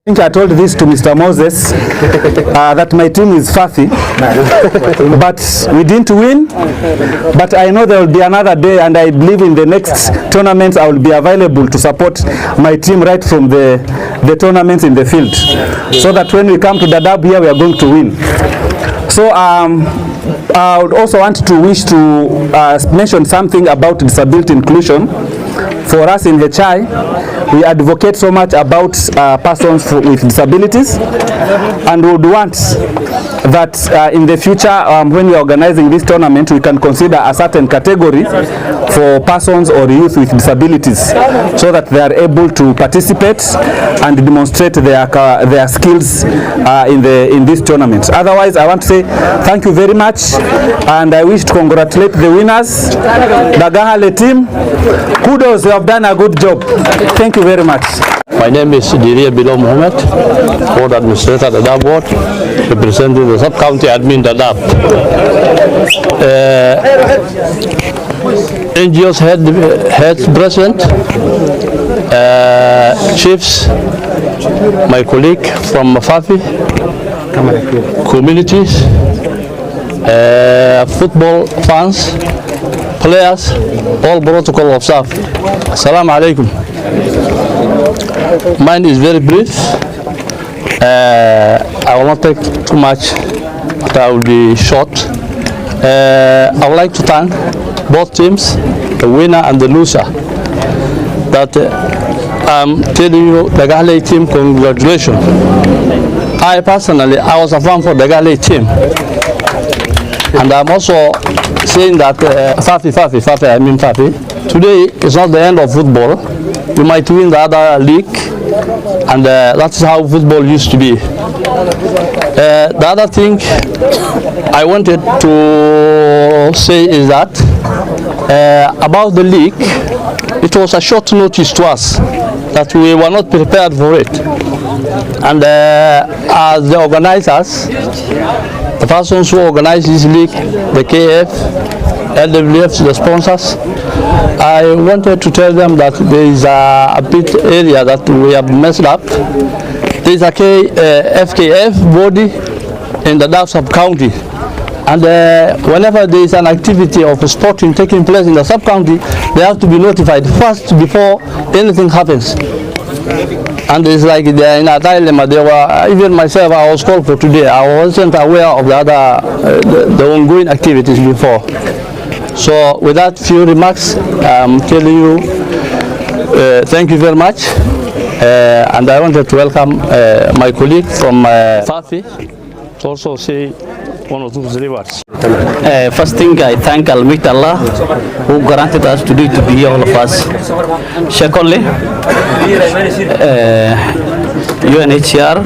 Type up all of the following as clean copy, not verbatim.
I think I told this to Mr. Moses that my team is Fafi, but we didn't win. But I know there will be another day, and I believe in the next tournaments I will be available to support my team right from the tournaments in the field, so that when we come to Dadab here, we are going to win. So I would also want to wish to mention something about disability inclusion. For us in HI, we advocate so much about persons with disabilities, and would want that in the future, when we are organizing this tournament, we can consider a certain category for persons or youth with disabilities, so that they are able to participate and demonstrate their skills in this tournament. Otherwise, I want to say thank you very much, and I wish to congratulate the winners, the Gahale team. Kudos, you have done a good job. Thank you very much. My name is Diria Bilo Mohammed, Board Administrator at Dadab Ward, representing the Sub-County Admin Dadab. NGOs head president, chiefs, my colleague from Mafafi, communities, football fans, players, all protocol of staff. Assalamu alaikum. Mine is very brief. I will not take too much, but I will be short. I would like to thank both teams, the winner and the loser. That I'm telling you, the Gahale team, congratulations. I personally, I was a fan for the Gahale team. And I'm also saying that Fafi, today is not the end of football. You might win the other league, and that's how football used to be. The other thing I wanted to say is that about the league, it was a short notice to us that we were not prepared for it. And as the organizers, the persons who organize this league, the KF, LWF, the sponsors, I wanted to tell them that there is a bit area that we have messed up. There is a FKF body in the Dadab sub-county, and whenever there is an activity of sporting taking place in the sub-county, they have to be notified first before anything happens. And it's like they are in a dilemma. They were, even myself, I was called for today. I wasn't aware of the other, the ongoing activities before. So with that few remarks, I'm telling you, thank you very much. And I wanted to welcome my colleague from Fafi to also say one or two words. First thing, I thank Almighty Allah who granted us today to be here, all of us. Secondly, UNHCR,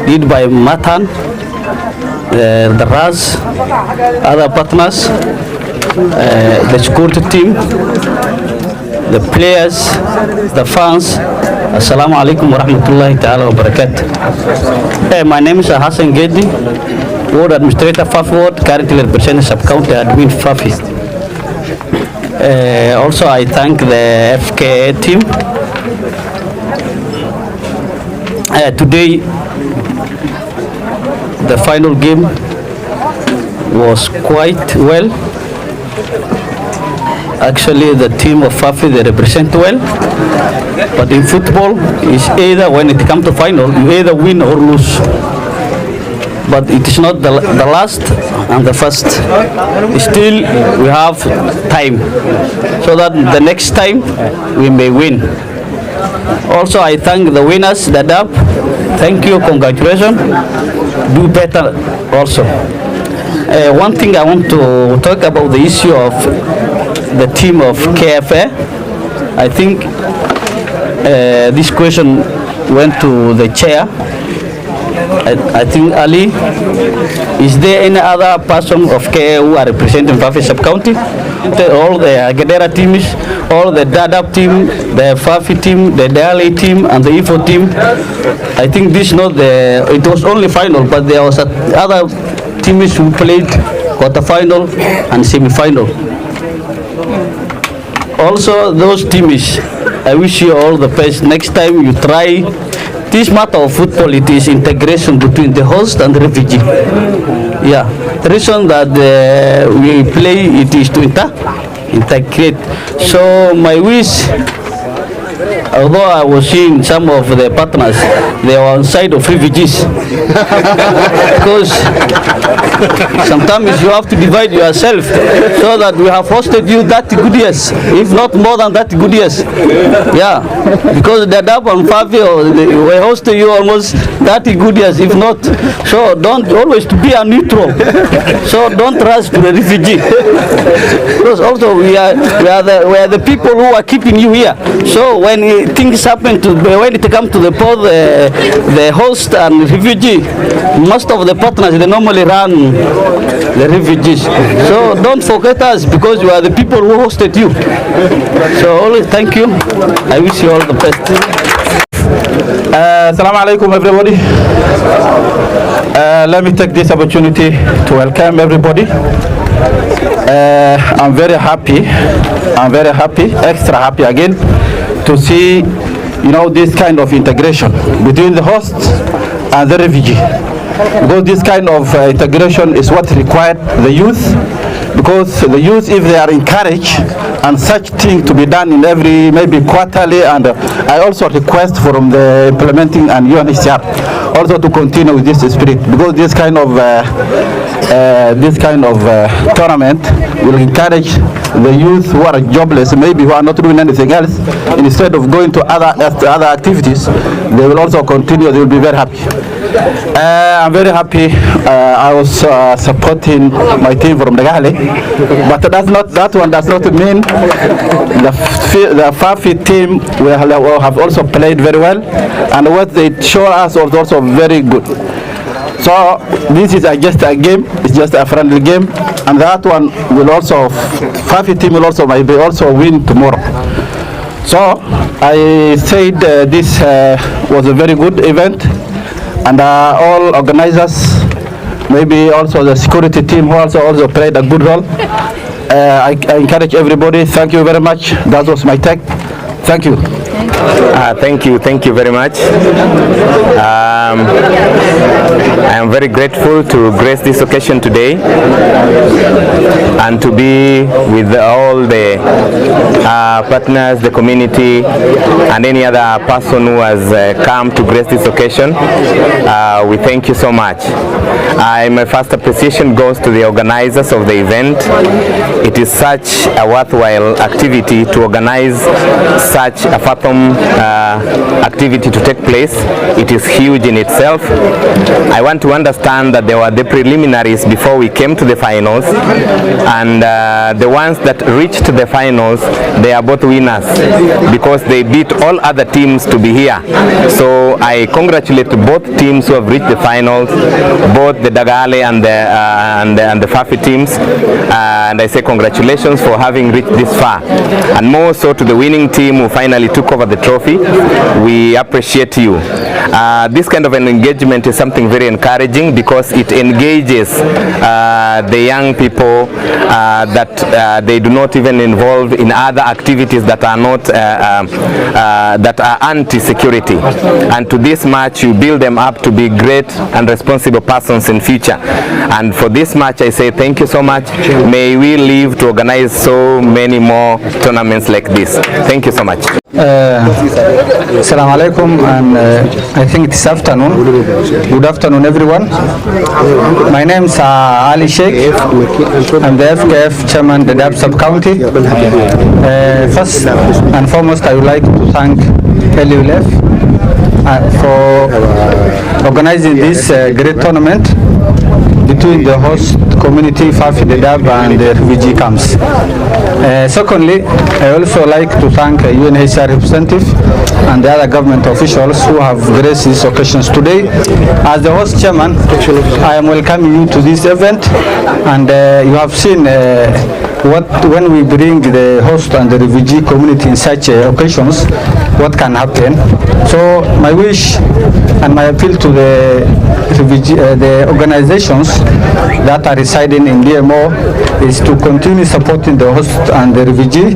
led by Matan, the RAS, other partners, the security team, the players, the fans. Assalamu alaikum wa rahmatullahi ta'ala wa barakatuh. My name is Hassan Gedi, Ward Administrator Fafi Ward, currently representing Sub-County Admin Fafi. Also, I thank the FKA team. Today, the final game was quite well. Actually, the team of Fafi, they represent well. But in football, it's either when it comes to final, you either win or lose. But it is not the last and the first. Still, we have time, so that the next time we may win. Also, I thank the winners, Dadab. Thank you, congratulations. Do better also. One thing I want to talk about the issue of the team of KFA. I think this question went to the chair. I think Ali, is there any other person of KFA who are representing Fafi sub-county? All the Gadera teams, all the Dadab team, the Fafi team, the Dali team, and the IFO team. I think this not the. It was only final, but there was other teams who played quarter-final and semi-final. Also, those teams, I wish you all the best. Next time you try this matter of football, it is integration between the host and the refugee. Yeah, the reason that we play it is to integrate. So my wish, although I was seeing some of the partners, they were on side of refugees. Because sometimes you have to divide yourself so that we have hosted you 30 good years, if not more than 30 good years. Yeah, because Dadab and Fafi, we hosted you almost 30 good years, if not. So don't always to be a neutral. So don't rush to the refugee. Because also we are the people who are keeping you here. So when things happen when it comes to both the host and refugee, most of the partners, they normally run the refugees. So don't forget us, because you are the people who hosted you. So always thank you. I wish you all the best. Assalamu alaikum, everybody. Let me take this opportunity to welcome everybody. I'm very happy, extra happy again, to see, this kind of integration between the host and the refugee. Because this kind of integration is what required the youth, because the youth, if they are encouraged and such thing to be done in every, maybe quarterly, and I also request from the implementing and UNHCR also to continue with this spirit, because this kind of tournament will encourage the youth who are jobless, maybe who are not doing anything else, instead of going to other activities, they will also continue. They will be very happy. I'm very happy. I was supporting my team from Dadab, but that one does not mean the Fafi team will have also played very well, and what they show us was also very good. So this is just a game. It's just a friendly game, and that one will also, Fafi team will also maybe also win tomorrow. So I said this was a very good event, and all organizers, maybe also the security team who also played a good role. I encourage everybody. Thank you very much. That was my take. Thank you. Thank you very much. I am very grateful to grace this occasion today and to be with all the partners, the community, and any other person who has come to grace this occasion. We thank you so much. My first appreciation goes to the organizers of the event. It is such a worthwhile activity to organize such a fathom activity to take place. It is huge in itself. I want to understand that there were the preliminaries before we came to the finals, and the ones that reached the finals, they are both winners because they beat all other teams to be here. So I congratulate both teams who have reached the finals, both the Dagale and the Fafi teams, and I say congratulations for having reached this far, and more so to the winning team who finally took over the trophy. We appreciate you. This kind of an engagement is something very encouraging because it engages the young people that they do not even involve in other activities that are not that are anti-security, and to this match you build them up to be great and responsible persons in future. And for this match I say thank you so much. May we live to organize so many more tournaments like this. Thank you so much. Assalamu alaikum, and I think it's afternoon. Good afternoon, everyone. My name is Ali Sheikh. I'm the FKF chairman, the Dadab sub-county. First and foremost, I would like to thank LULF for organizing this great tournament between the host community, Fafi, Dadab, and the refugee camps. Secondly, I also like to thank UNHCR representative and the other government officials who have graced these occasions today. As the host chairman, I am welcoming you to this event, and you have seen when we bring the host and the refugee community in such occasions, what can happen. So my wish and my appeal to the organizations that are residing in DMO is to continue supporting the host and the refugee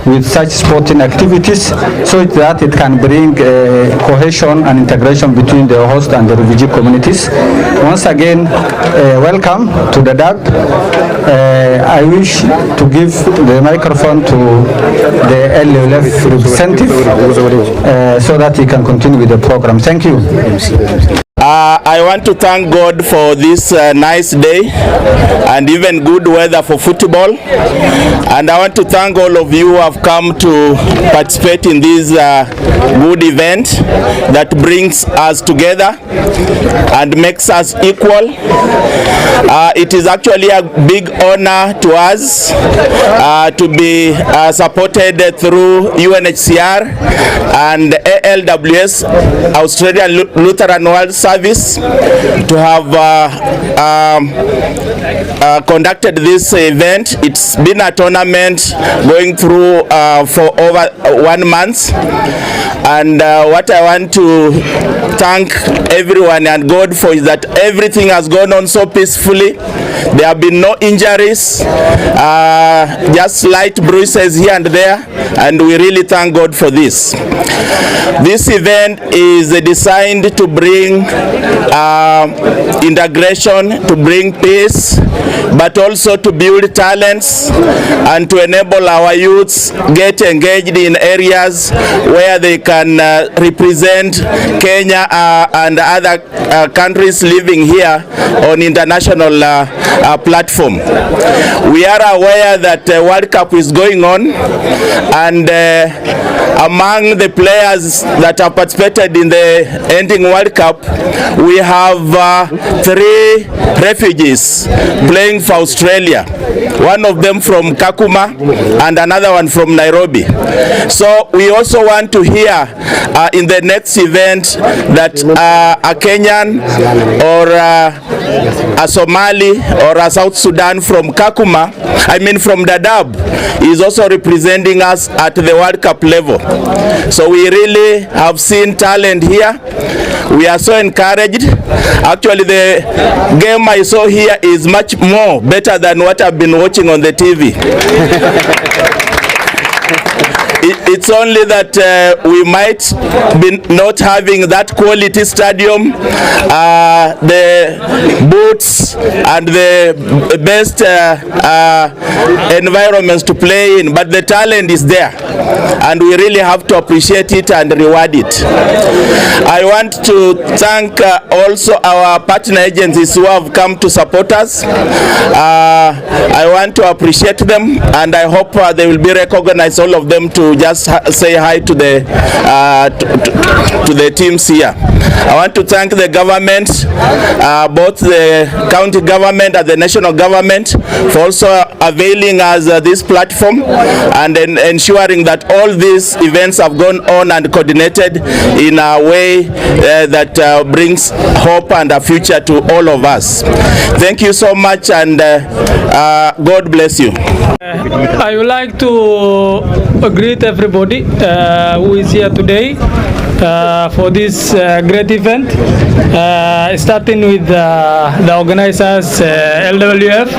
with such sporting activities so that it can bring cohesion and integration between the host and the refugee communities. Once again, welcome to Dadab. I wish to give the microphone to the LLF representative so that he can continue with the program. Thank you. I want to thank God for this nice day and even good weather for football, and I want to thank all of you who have come to participate in this good event that brings us together and makes us equal. It is actually a big honor to us to be supported through UNHCR and ALWS, Australian Lutheran World Service, to have conducted this event. It's been a tournament going through for over 1 month, and what I want to thank everyone and God for is that everything has gone on so peacefully. There have been no injuries, just slight bruises here and there, and we really thank God for this. This event is designed to bring integration, to bring peace, but also to build talents and to enable our youths get engaged in areas where they can represent Kenya and other countries living here on international platform. We are aware that World Cup is going on, and among the players that have participated in the ending World Cup, we have 3 refugees playing for Australia. One of them from Kakuma and another one from Nairobi. So we also want to hear in the next event that a Kenyan or a Somali or a South Sudan from Kakuma, from Dadab, is also representing us at the World Cup level. So we really have seen talent here. We are so encouraged. Actually, the game I saw here is much more better than what I've been watching on the TV. It's only that we might be not having that quality stadium, the boots and the best environments to play in, but the talent is there, and we really have to appreciate it and reward it. I want to thank also our partner agencies who have come to support us. I want to appreciate them, and I hope they will be recognized, all of them, to just say hi to the teams here. I want to thank the government, both the county government and the national government, for also availing us this platform and ensuring that all these events have gone on and coordinated in a way that brings hope and a future to all of us. Thank you so much, and God bless you. I would like to greet everybody who is here today for this great event, starting with the organizers, LWF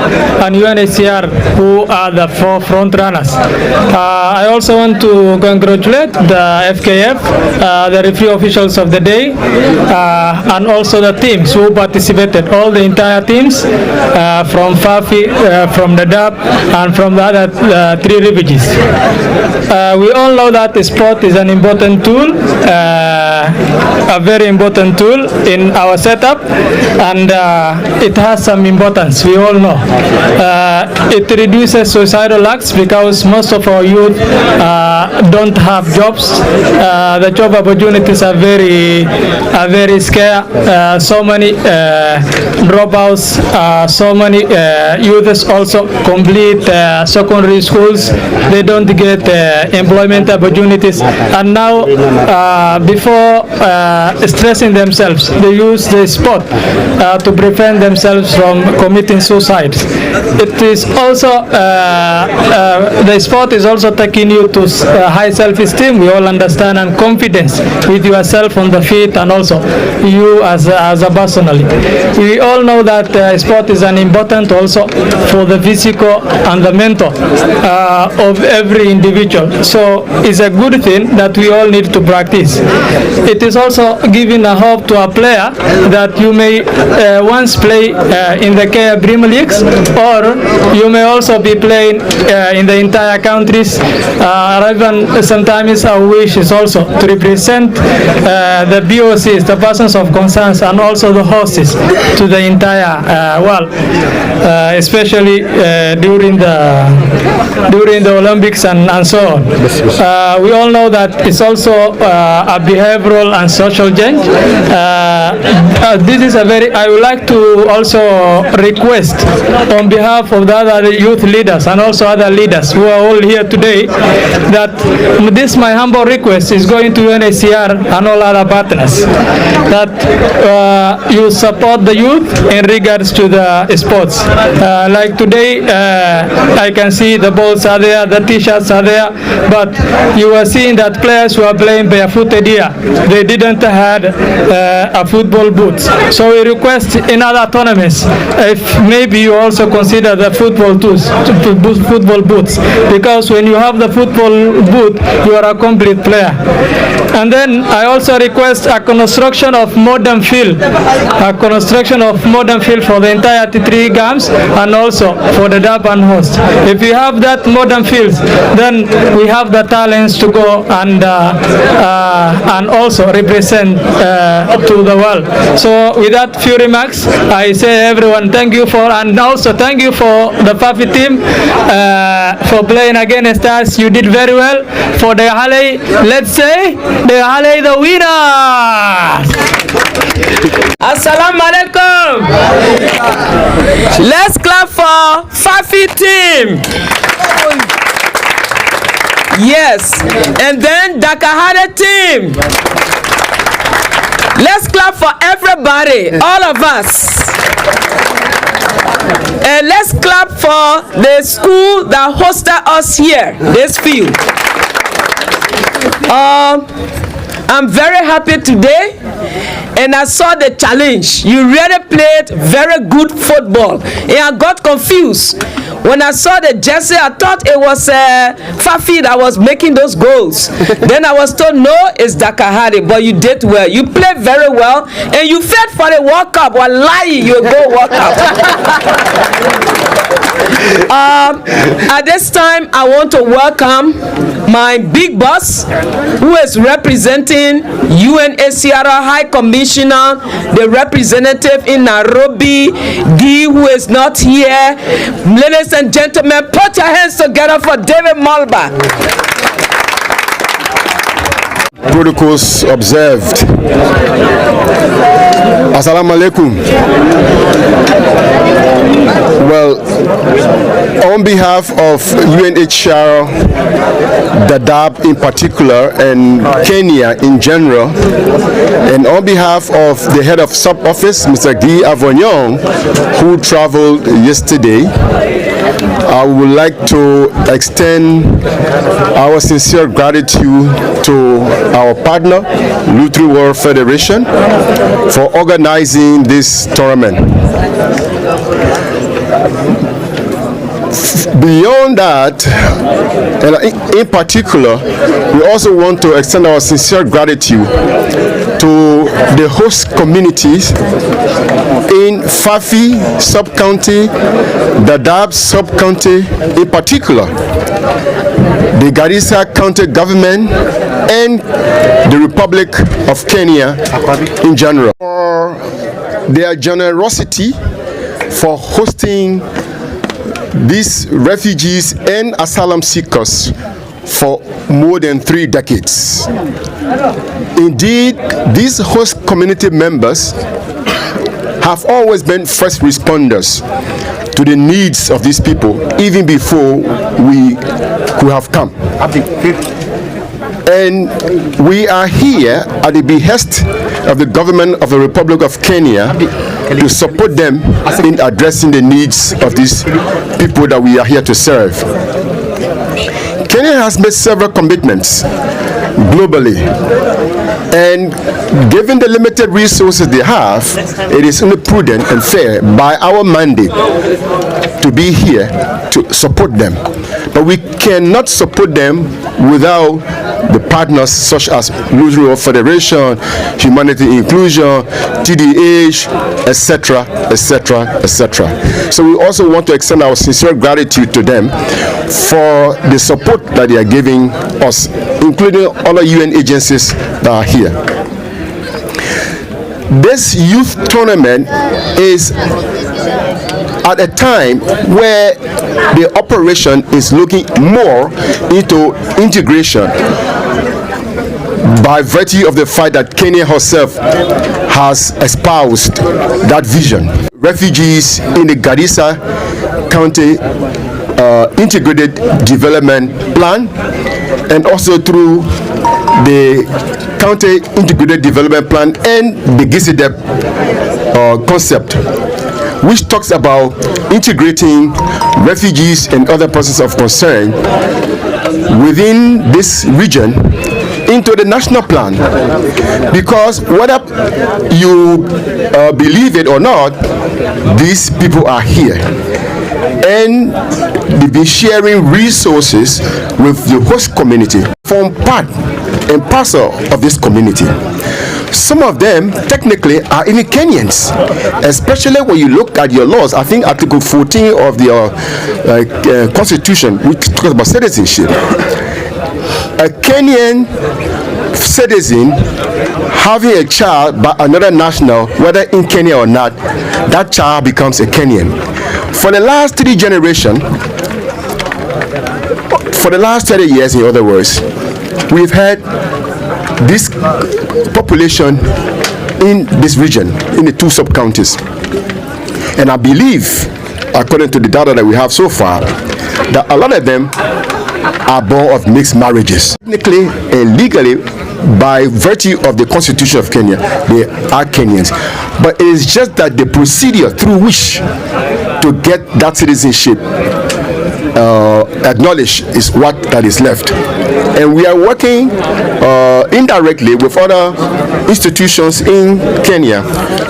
and UNHCR, who are the 4 front runners. I also want to congratulate the FKF, the referee officials of the day, and also the teams who participated, all the entire teams from Fafi, from Dadab, and from the other 3 refugees. We all know that sport is an important tool, a very important tool in our setup, and it has some importance, we all know. It reduces suicidal acts because most of our youth don't have jobs. The job opportunities are very scarce. So many dropouts, so many youths also complete secondary schools. They don't get employment opportunities, and now before stressing themselves, they use the sport to prevent themselves from committing suicide. It is also the sport is also taking you to high self-esteem. We all understand, and confidence with yourself on the feet, and also you as a personally. We all know that sport is an important also for the physical and the mental of every individual. So it's a good thing that we all need to practice. It is also giving a hope to a player that you may once play in the Kenya Premier Leagues, or you may also be playing in the entire countries. Even sometimes our wish is also to represent the BOCs, the persons of concerns, and also the hosts to the entire world, especially during the Olympics and so on. We all know that it's also a behavioral and social change. This is I would like to also request on behalf of the other youth leaders and also other leaders who are all here today, that this my humble request is going to UNHCR and all other partners, that you support the youth in regards to the sports. Like today, I can see the balls are there, the t-shirts are there, but you are seeing that players who are playing barefooted here, they didn't have a football boots. So we request in other tournaments, if maybe you also consider the football boots, because when you have the football boot, you are a complete player. And then I also request a construction of modern field, for the entire T3 games and also for the Dadab and host. If we have that modern fields, then we have the talents to go and also represent to the world. So with that few remarks, I say everyone thank you for, and also thank you for the Fafi team for playing against us. You did very well. For the Haley, let's say the Haley the winners. Assalamu alaikum. Let's clap for Fafi team. Yes, and then Kadhacday team. Let's clap for everybody, all of us. And let's clap for the school that hosted us here, this field. I'm very happy today, and I saw the challenge. You really played very good football, and I got confused. When I saw the jersey, I thought it was Fafi that was making those goals. Then I was told, no, it's Kadhacday, but you did well. You played very well, and you fought for the World Cup. Wallahi, you go World Cup. At this time, I want to welcome my big boss, who is representing UNHCR High Commissioner, the representative in Nairobi, D, who is not here. Ladies and gentlemen, put your hands together for David Malba. Protocols observed. Assalamu alaikum. Well, on behalf of UNHCR, Dadab in particular, and Kenya in general, and on behalf of the head of sub-office, Mr. Guy Avognon, who traveled yesterday, I would like to extend our sincere gratitude to our partner, Lutheran World Federation, for organizing this tournament. Beyond that, and in particular, we also want to extend our sincere gratitude to the host communities in Fafi sub-county, Dadab sub-county in particular, the Garissa county government, and the Republic of Kenya in general, for their generosity for hosting these refugees and asylum seekers for more than 3 decades. Indeed, these host community members have always been first responders to the needs of these people, even before we could have come. And we are here at the behest of the government of the Republic of Kenya to support them in addressing the needs of these people that we are here to serve. Kenya has made several commitments globally, and given the limited resources they have, it is only prudent and fair by our mandate to be here to support them. But we cannot support them without the partners such as Loose World Federation, Humanity Inclusion, TDH, etc., etc., etc. So we also want to extend our sincere gratitude to them for the support that they are giving us, including other UN agencies that are here. This youth tournament is at a time where the operation is looking more into integration by virtue of the fact that Kenya herself has espoused that vision. Refugees in the Garissa County Integrated Development Plan, and also through the County Integrated Development Plan and the Jedisay concept, which talks about integrating refugees and other persons of concern within this region into the national plan. Because whether you believe it or not, these people are here, and they've been sharing resources with the host community, form part and parcel of this community. Some of them technically are even Kenyans, especially when you look at your laws. I think Article 14 of the Constitution, which talks about citizenship. A Kenyan citizen having a child by another national, whether in Kenya or not, that child becomes a Kenyan. For the last 3 generations, for the last 30 years, in other words, we've had this population in this region, in the 2 sub-counties. And I believe, according to the data that we have so far, that a lot of them are born of mixed marriages. Technically and legally, by virtue of the Constitution of Kenya, they are Kenyans. But it is just that the procedure through which to get that citizenship acknowledged is what that is left. And we are working indirectly with other institutions in Kenya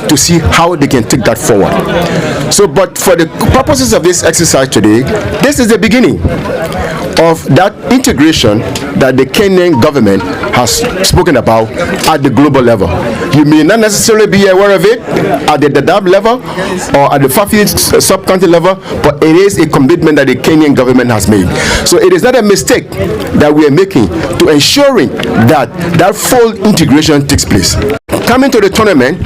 to see how they can take that forward. So, but for the purposes of this exercise today, this is the beginning of that integration that the Kenyan government has spoken about at the global level. You may not necessarily be aware of it at the Dadab level or at the Fafi sub-county level, but it is a commitment that the Kenyan government has made. So it is not a mistake that we are making to ensuring that that full integration takes place. Coming to the tournament,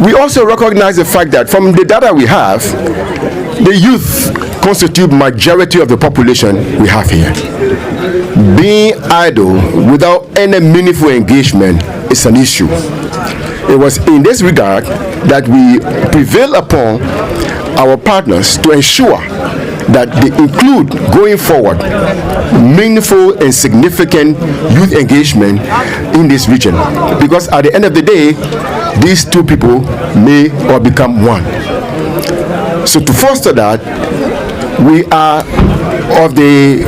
we also recognize the fact that from the data we have, the youth constitute majority of the population we have here. Being idle without any meaningful engagement is an issue. It was in this regard that we prevail upon our partners to ensure that they include, going forward, meaningful and significant youth engagement in this region. Because at the end of the day, these 2 people may or become one. So to foster that, we are of the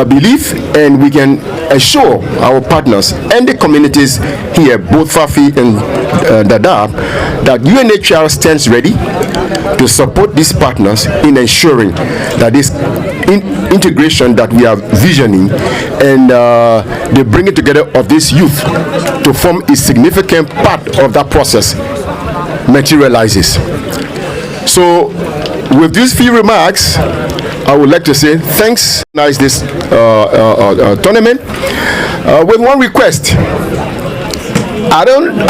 belief, and we can assure our partners and the communities here, both Fafi and Dadab, that UNHCR stands ready to support these partners in ensuring that this integration that we are visioning and the bringing together of this youth to form a significant part of that process materializes. So with these few remarks, I would like to say thanks. Nice this tournament with one request. I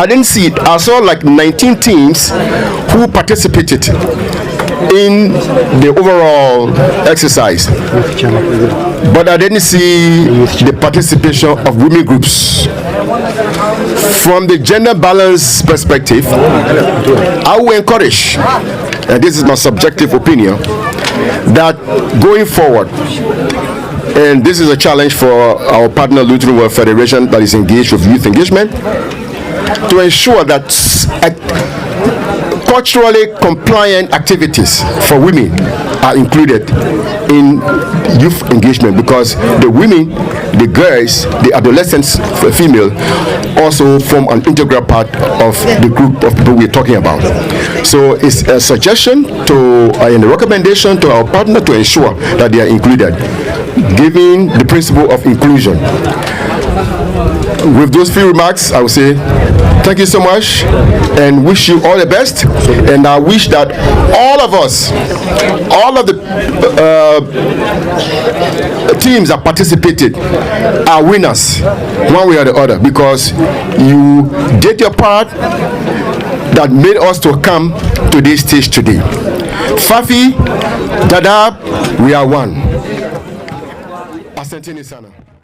didn't see it. I saw like 19 teams who participated in the overall exercise, but I didn't see the participation of women groups. From the gender balance perspective, I will encourage, and this is my subjective opinion, that going forward, And this is a challenge for our partner Lutheran World Federation that is engaged with youth engagement to ensure that culturally compliant activities for women are included in youth engagement, because the women, the girls, the adolescents, female, also form an integral part of the group of people we're talking about. So it's a suggestion to and a recommendation to our partner to ensure that they are included, giving the principle of inclusion. With those few remarks, I will say thank you so much and wish you all the best. And I wish that all of us, all of the teams that participated are winners, one way or the other, because you did your part that made us to come to this stage today. Fafi, Dadab, we are one. Asanteni sana.